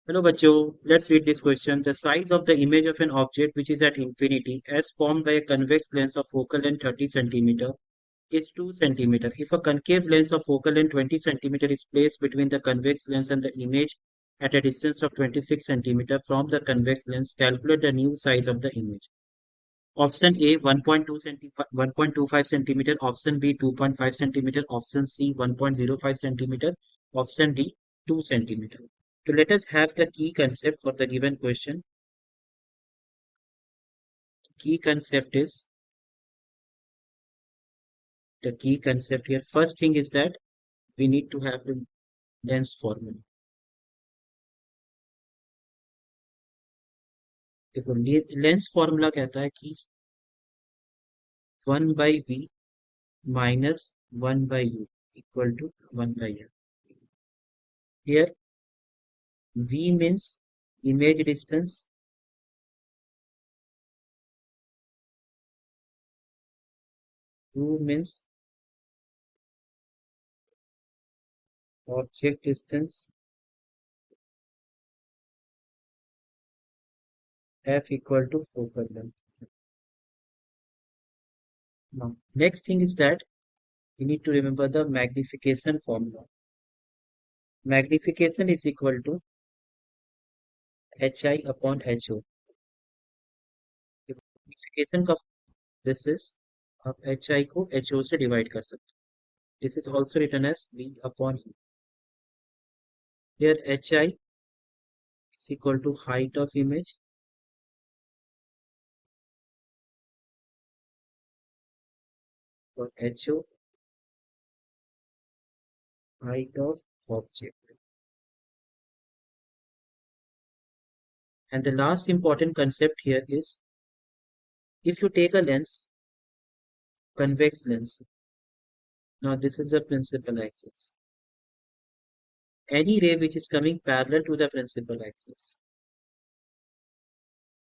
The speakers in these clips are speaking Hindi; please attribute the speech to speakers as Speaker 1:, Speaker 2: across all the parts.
Speaker 1: Hello, Bacho. Let's read this question. The size of the image of an object which is at infinity as formed by a convex lens of focal length 30 centimeter is 2 centimeter. If a concave lens of focal length 20 centimeter is placed between the convex lens and the image at a distance of 26 centimeter from the convex lens, calculate the new size of the image. Option A 1.25 centimeter, option B 2.5 centimeter, option C 1.05 centimeter, option D 2 centimeter. So let us have the key concept for the given question. Key concept is the key concept here. First thing is that we need to have the lens formula. देखो लेंस फॉर्मूला कहता है कि 1/v minus 1/u equal to 1/l. Here v means image distance, u means object distance, f equal to focal length. Now, next thing is that we need to remember the magnification formula. Magnification is equal to hi upon ho. The magnification का this is आप hi को ho से divide कर सकते हो. This is also written as v upon u. Here hi is equal to height of image or ho height of object. And the last important concept here is if you take a lens, convex lens, now this is the principal axis. Any ray which is coming parallel to the principal axis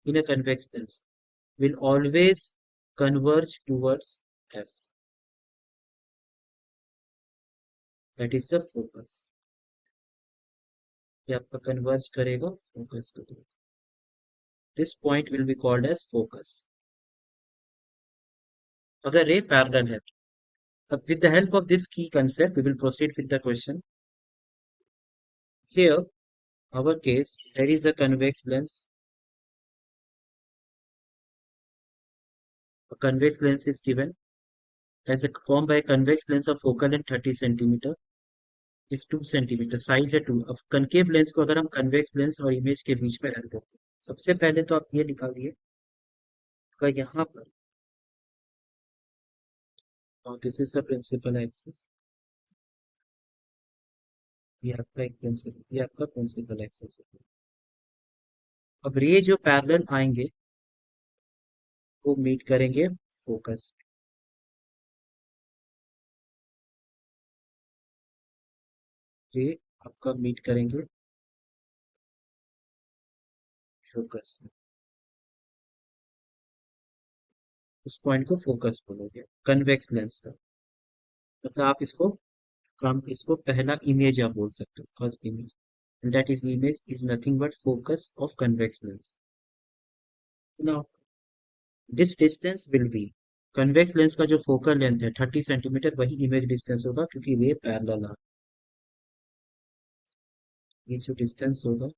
Speaker 1: in a convex lens will always converge towards F. That is the focus. ये आपका converge करेगा focus को तरफ. This point will be called as focus. अगर ray parallel है. With the help of this key concept, we will proceed with the question. Here, our case, there is a convex lens. A convex lens is given as a formed by a convex lens of focal length 30 centimeter is 2 centimeter. Size है 2. अब concave lens को अगर हम convex lens और image के बीच में रख देते हैं, सबसे पहले तो आप ये निकालिए का यहाँ पर, और this is the principal axis, ये आपका प्रिंसिपल एक्सिस है. अब रे जो पैरेलल आएंगे वो मीट करेंगे फोकस. रे आपका मीट करेंगे फोकस में. इस पॉइंट को फोकस बोलोगे कन्वेक्स लेंस का. मतलब आप इसको हम इसको पहला इमेज आप बोल सकते हो, first image. And that is the image is nothing but focus of convex lens. Now this distance will be convex lens का जो फोकल लेंथ है 30 सेंटीमीटर, वही इमेज डिस्टेंस होगा क्योंकि रे पैरेलल आ. ये जो डिस्टेंस होगा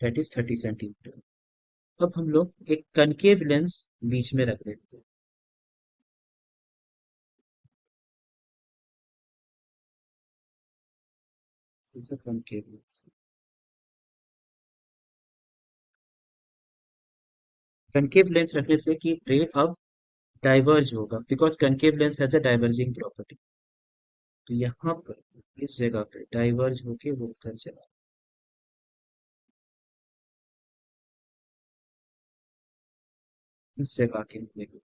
Speaker 1: दैट इज 30 सेंटीमीटर. अब हम लोग एक कनकेव लेंस बीच में रख देते हैं. कनकेव लेंस, कनकेव लेंस रखने से कि रे अब डाइवर्ज होगा because concave lens has a diverging property. तो यहाँ पर इस जगह पे डाइवर्ज होके वो उधर चला. इस जगह के मिलेगा.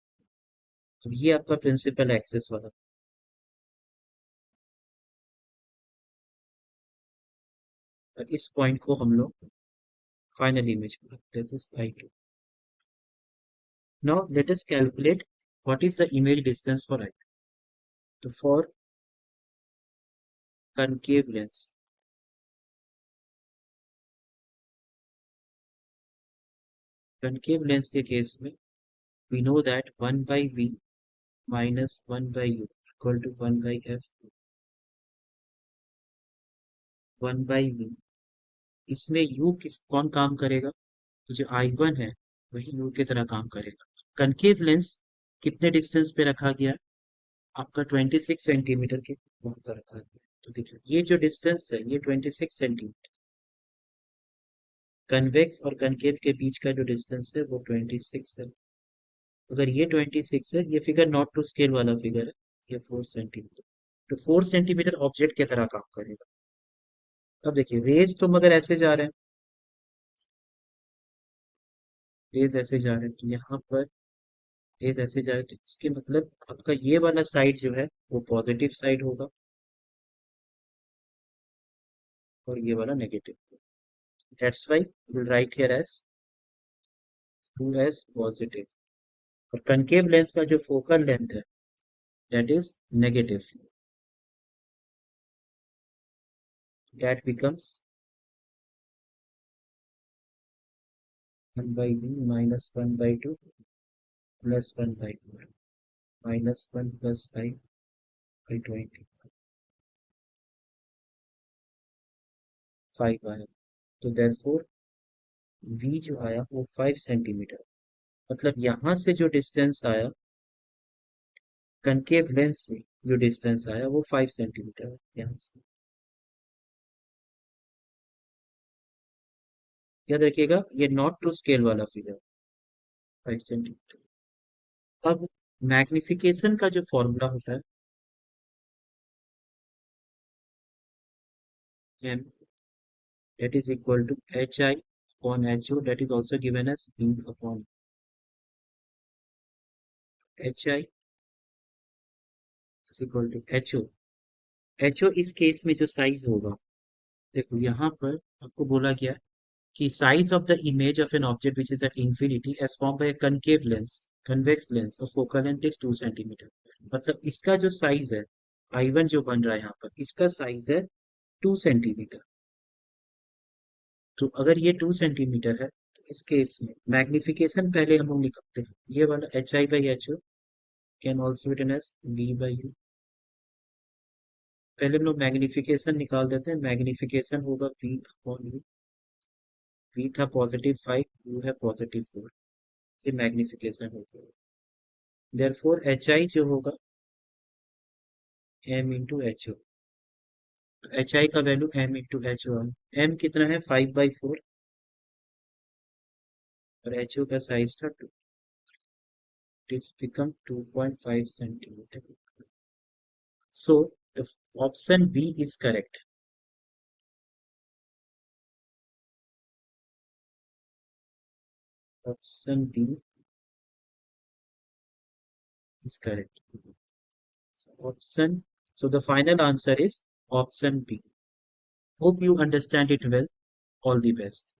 Speaker 1: तो ये आपका प्रिंसिपल एक्सेस वाला. और इस पॉइंट को हम लोग फाइनल इमेज में रखते हैं. This I2. Now let us calculate what is the image distance for I2. So for concave lens, concave lens के केस में we know that 1 by v minus 1 by u equal to 1 by f 1 by v। इसमें u कौन काम करेगा? तो जो I1 है वही u की तरह काम करेगा। कनकेव लेंस कितने डिस्टेंस पे रखा गया है? आपका 26 सेंटीमीटर के वहां पर रखा गया है। तो देखिए ये जो डिस्टेंस है ये 26 सेंटीमीटर, कन्वेक्स और कनकेव के बीच का जो डिस्टेंस है वो 26 है। अगर ये 26 है, ये फिगर नॉट टू स्केल वाला फिगर है, ये 4 सेंटीमीटर। तो 4 सेंटीमीटर ऑब्जेक्ट की तरह काम करेगा। अब देखिए रेज तो मगर ऐसे जा रहे हैं, रेज ऐसे जा रहे हैं, तो यहाँ पर रेज ऐसे जा रहे हैं, तो इसके मतलब आपका ये वाला साइड जो है वो पॉजिटिव साइड होगा और ये वाला negative. That's why will write here as 2 as positive. और कनकेव लेंस का जो फोकल लेंथ है that is negative, that becomes 1 by b minus 1 by 2 plus 1 by 4 minus 1 plus 5 by 20 5 आया। तो देयरफॉर v जो आया वो 5 सेंटीमीटर, मतलब यहाँ से जो डिस्टेंस आया कनकेव लेंस से जो डिस्टेंस आया वो 5 सेंटीमीटर है यहाँ से। याद रखिएगा ये नॉट टू स्केल वाला फिगर 5 सेंटीमीटर। अब मैग्निफिकेशन का जो फॉर्मूला होता है m that is equal to hi upon ho, that is also given as v upon hi is equal to ho। ho इस केस में जो साइज होगा, देखो यहाँ पर आपको बोला गया कि size of the image of an object which is at infinity as form by concave lens convex lens of focal length is 2 centimetre. मतलब इसका जो साइज है I1 जो बन रहा है यहाँ पर इसका साइज है 2 सेंटीमीटर। तो अगर ये 2 सेंटीमीटर है तो इस केस में मैग्निफिकेशन पहले हम लोग निकालते हैं, ये वाला H I by H O can also written as V by U. पहले हम लोग मैग्निफिकेशन निकाल देते हैं, मैग्निफिकेशन होगा वी अपॉन यू। वी था +5, यू है +4, ये मैग्निफिकेशन हो गया। देयरफॉर एच आई जो होगा M into H O. H I का value M into H O, M कितना है 5/4 और एच ओ का साइज था 2, it's become 2.5 centimetre. So the option B is correct. Option B is correct. So the final answer is option B. Hope you understand it well. All the best.